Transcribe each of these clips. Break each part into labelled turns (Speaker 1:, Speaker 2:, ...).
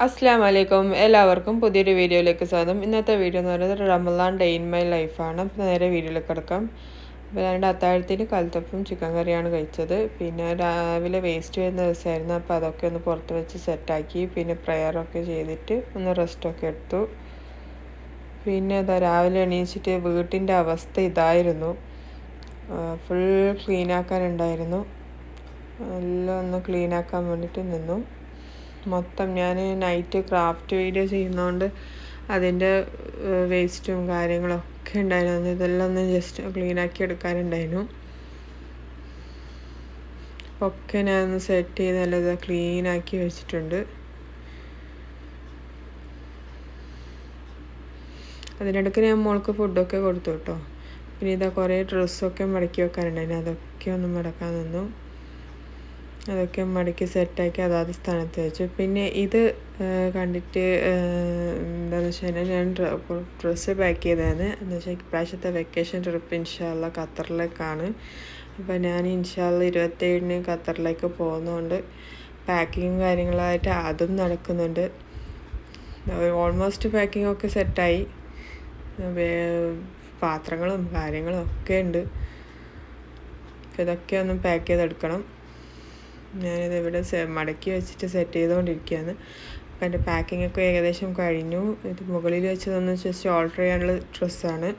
Speaker 1: അസ്സലാമു അലൈക്കും. എല്ലാവർക്കും പുതിയൊരു വീഡിയോയിലേക്ക് സ്വാഗതം. ഇന്നത്തെ വീഡിയോ എന്ന് പറയുന്നത് റമളാൻ ഡേ ഇൻ മൈ ലൈഫാണ്. അപ്പോൾ നേരെ വീഡിയോയിലേക്ക് കിടക്കാം. അപ്പോൾ ഞാൻ അത്താഴത്തിന് കൽത്തപ്പും ചിക്കൻ കറിയാണ് കഴിച്ചത്. പിന്നെ രാവിലെ വേസ്റ്റ് വരുന്ന ദിവസമായിരുന്നു. അപ്പോൾ അതൊക്കെ ഒന്ന് പുറത്ത് വെച്ച് സെറ്റാക്കി പിന്നെ പ്രെയറൊക്കെ ചെയ്തിട്ട് ഒന്ന് റെസ്റ്റൊക്കെ എടുത്തു. പിന്നെ രാവിലെ എണീച്ചിട്ട് വീട്ടിൻ്റെ അവസ്ഥ ഇതായിരുന്നു. ഫുൾ ക്ലീനാക്കാനുണ്ടായിരുന്നു. എല്ലാം ഒന്ന് ക്ലീനാക്കാൻ വേണ്ടിയിട്ട് നിന്നു. മൊത്തം ഞാൻ നൈറ്റ് ക്രാഫ്റ്റ് വീഡിയോ ചെയ്യുന്നതുകൊണ്ട് അതിൻ്റെ വേസ്റ്റും കാര്യങ്ങളൊക്കെ ഉണ്ടായിരുന്നു. ഇതെല്ലാം ഒന്ന് ജസ്റ്റ് ക്ലീനാക്കി എടുക്കാനുണ്ടായിരുന്നു. ഒക്കെ ഞാനൊന്ന് സെറ്റ് ചെയ്ത് നല്ല ക്ലീനാക്കി വെച്ചിട്ടുണ്ട്. അതിനിടയ്ക്ക് ഞാൻ മോൾക്ക് ഫുഡൊക്കെ കൊടുത്തു കേട്ടോ. പിന്നെ കുറേ ഡ്രസ്സൊക്കെ മടക്കി വെക്കാനുണ്ടായിരുന്നു. അതൊക്കെ ഒന്ന് മടക്കാൻ നിന്നു. അതൊക്കെ മടക്കി സെറ്റാക്കി അതാത് സ്ഥാനത്ത് വെച്ചു. പിന്നെ ഇത് കണ്ടിട്ട് എന്താണെന്ന് വെച്ച് കഴിഞ്ഞാൽ ഞാൻ ഡ്രസ്സ് പാക്ക് ചെയ്തതാണ്. എന്ന് വെച്ചാൽ ഇപ്രാവശ്യത്തെ വെക്കേഷൻ ട്രിപ്പ് ഇൻഷാല്ല ഖത്തറിലേക്കാണ്. അപ്പോൾ ഞാൻ ഇൻഷാല്ല 27-ന് ഖത്തറിലേക്ക് പോകുന്നതുകൊണ്ട് പാക്കിങ്ങും കാര്യങ്ങളായിട്ട് അതും നടക്കുന്നുണ്ട്. ഓൾമോസ്റ്റ് പാക്കിംഗ് ഒക്കെ സെറ്റായി. പാത്രങ്ങളും കാര്യങ്ങളും ഒക്കെ ഉണ്ട്. അപ്പോൾ ഇതൊക്കെ ഒന്ന് പാക്ക് ചെയ്തെടുക്കണം. ഞാനിത് ഇവിടെ മടക്കി വെച്ചിട്ട് സെറ്റ് ചെയ്തുകൊണ്ടിരിക്കുകയാണ്. അപ്പോൾ എൻ്റെ പാക്കിംഗ് ഒക്കെ ഏകദേശം കഴിഞ്ഞു. ഇത് മുകളിൽ വെച്ചതൊന്ന് ജസ്റ്റ് ഓൾട്ടർ ചെയ്യാനുള്ള ഡ്രസ്സാണ്.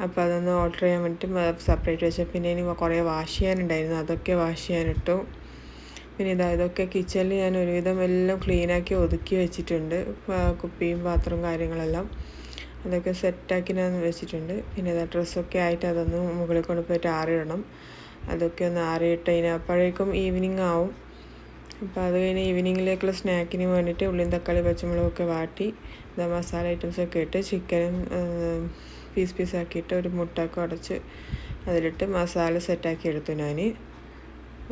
Speaker 1: അപ്പോൾ അതൊന്ന് ഓൾട്ടർ ചെയ്യാൻ വേണ്ടിയിട്ട് സെപ്പറേറ്റ് വെച്ചു. പിന്നെ ഇനി കുറേ വാഷ് ചെയ്യാനുണ്ടായിരുന്നു. അതൊക്കെ വാഷ് ചെയ്യാനിട്ടു. പിന്നെ ഇതൊക്കെ കിച്ചണിൽ ഞാൻ ഒരുവിധം എല്ലാം ക്ലീനാക്കി ഒതുക്കി വെച്ചിട്ടുണ്ട്. കുപ്പിയും പാത്രവും കാര്യങ്ങളെല്ലാം അതൊക്കെ സെറ്റാക്കി ഞാൻ വെച്ചിട്ടുണ്ട്. പിന്നെ ഡ്രസ്സൊക്കെ ആയിട്ട് അതൊന്ന് മുകളിൽ കൊണ്ടുപോയിട്ട് ആറിയിടണം. അതൊക്കെ ഒന്ന് ആറിയിട്ട് അപ്പോഴേക്കും ഈവനിങ് ആവും. അപ്പോൾ അത് കഴിഞ്ഞ് ഈവനിങ്ങിലേക്കുള്ള സ്നാക്കിന് വേണ്ടിയിട്ട് ഉള്ളിയും തക്കാളി പച്ചമുളകൊക്കെ വാട്ടി മസാല ഐറ്റംസൊക്കെ ഇട്ട് ചിക്കനും പീസാക്കിയിട്ട് ഒരു മുട്ടയൊക്കെ ഉടച്ച് അതിലിട്ട് മസാല സെറ്റാക്കി എടുത്തു. ഞാൻ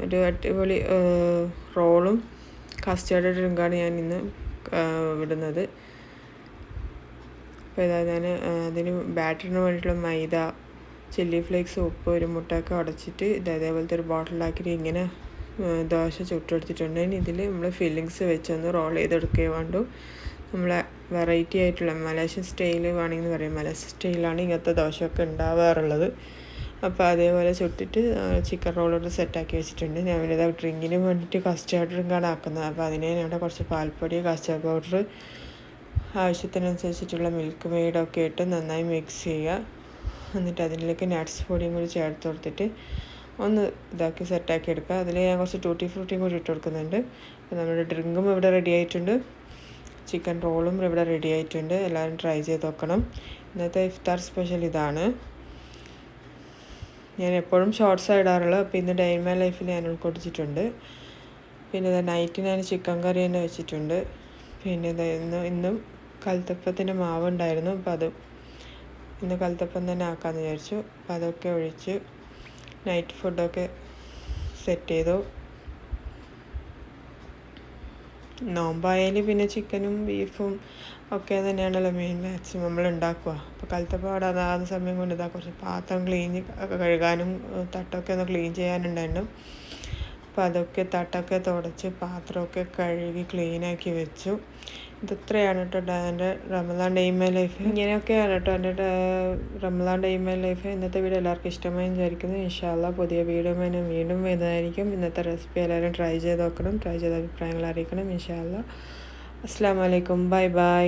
Speaker 1: ഒരു അടിപൊളി റോളും കസ്റ്റേർഡ് ഡ്രിങ്കാണ് ഞാൻ ഇന്ന് ഇടുന്നത്. അപ്പോൾ ഞാൻ അതിന് ബാറ്ററിന് വേണ്ടിയിട്ടുള്ള മൈദ, ചില്ലി ഫ്ലേക്സ്, ഉപ്പ്, ഒരു മുട്ടയൊക്കെ ഉടച്ചിട്ട് അതേപോലത്തെ ഒരു ബോട്ടിലാക്കിയിട്ട് ഇങ്ങനെ ദോശ ചുട്ടെടുത്തിട്ടുണ്ട്. ഇതിൽ നമ്മൾ ഫില്ലിങ്സ് വെച്ചൊന്ന് റോൾ ചെയ്തെടുക്കുകയോ വേണ്ടു. നമ്മളെ വെറൈറ്റി ആയിട്ടുള്ള മലേഷ്യൻ സ്റ്റൈൽ വേണമെന്ന് പറയും. മലേഷ്യൻ സ്റ്റൈലാണ് ഇങ്ങനത്തെ ദോശയൊക്കെ ഉണ്ടാവാറുള്ളത്. അപ്പോൾ അതേപോലെ ചുട്ടിട്ട് ചിക്കൻ റോളോട് സെറ്റാക്കി വെച്ചിട്ടുണ്ട്. ഞാൻ പിന്നെ ഡ്രിങ്കിന് വേണ്ടിയിട്ട് കസ്റ്റാർഡ് ഡ്രിങ്കാണ് ആക്കുന്നത്. അപ്പോൾ അതിന് അവിടെ കുറച്ച് പാൽപ്പൊടി, കസ്റ്റാർഡ് പൗഡർ, ആവശ്യത്തിനനുസരിച്ചിട്ടുള്ള മിൽക്ക് മെയ്ഡൊക്കെ ഇട്ട് നന്നായി മിക്സ് ചെയ്യുക. എന്നിട്ട് അതിലേക്ക് നട്ട്സ് പൊടിയും കൂടി ചേർത്ത് കൊടുത്തിട്ട് ഒന്ന് ഇതാക്കി സെറ്റാക്കി എടുക്കുക. അതിൽ ഞാൻ കുറച്ച് ടൂട്ടി ഫ്രൂട്ടിയും കൂടി ഇട്ട് കൊടുക്കുന്നുണ്ട്. അപ്പോൾ നമ്മുടെ ഡ്രിങ്കും ഇവിടെ റെഡി ആയിട്ടുണ്ട്. ചിക്കൻ റോളും ഇവിടെ റെഡി ആയിട്ടുണ്ട്. എല്ലാവരും ട്രൈ ചെയ്ത് നോക്കണം. ഇന്നത്തെ ഇഫ്താർ സ്പെഷ്യൽ ഇതാണ്. ഞാൻ എപ്പോഴും ഷോർട്സാണ് ഇടാറുള്ളത്. അപ്പോൾ ഇന്ന് ഡേ ഇൻ മൈ ലൈഫിൽ ഞാൻ ഉൾക്കൊള്ളിച്ചിട്ടുണ്ട്. പിന്നെ നൈറ്റ് ഞാൻ ചിക്കൻ കറി തന്നെ വെച്ചിട്ടുണ്ട്. പിന്നെ ഇന്നും കൽത്തപ്പത്തിൻ്റെ മാവ് ഉണ്ടായിരുന്നു. അപ്പോൾ അത് ഇന്ന് കൽത്തപ്പം തന്നെ ആക്കാമെന്ന് വിചാരിച്ചു. അപ്പോൾ അതൊക്കെ ഒഴിച്ച് നൈറ്റ് ഫുഡൊക്കെ സെറ്റ് ചെയ്തു. നോമ്പായാലും പിന്നെ ചിക്കനും ബീഫും ഒക്കെ തന്നെയാണല്ലോ മെയിൻ മാക്സിമം നമ്മൾ ഉണ്ടാക്കുക. അപ്പോൾ കൽത്തപ്പം അവിടെ അതാത് സമയം കൊണ്ട് കുറച്ച് പാത്രം കഴുകാനും തട്ടൊക്കെ ഒന്ന് ക്ലീൻ ചെയ്യാനുണ്ടായിരുന്നു. അപ്പോൾ അതൊക്കെ തട്ടൊക്കെ തുടച്ച് പാത്രമൊക്കെ കഴുകി ക്ലീനാക്കി വെച്ചു. ഇത്രയാണ് കേട്ടോ എൻ്റെ Ramadan day in my life. ഇങ്ങനെയൊക്കെയാണ് കേട്ടോ എൻ്റെ Ramadan day in my life. ഇന്നത്തെ വീഡിയോ എല്ലാവർക്കും ഇഷ്ടമായി വിചാരിക്കുന്നു. ഇൻഷാ അല്ലാ പുതിയ വീഡിയോ ഞാൻ വീണ്ടും വരുന്നതായിരിക്കും. ഇന്നത്തെ റെസിപ്പി എല്ലാവരും ട്രൈ ചെയ്ത് നോക്കണം. ട്രൈ ചെയ്ത അഭിപ്രായങ്ങൾ അറിയിക്കണം. ഇൻഷാ അല്ലാ. അസ്സലാമു അലൈക്കും. Bye bye.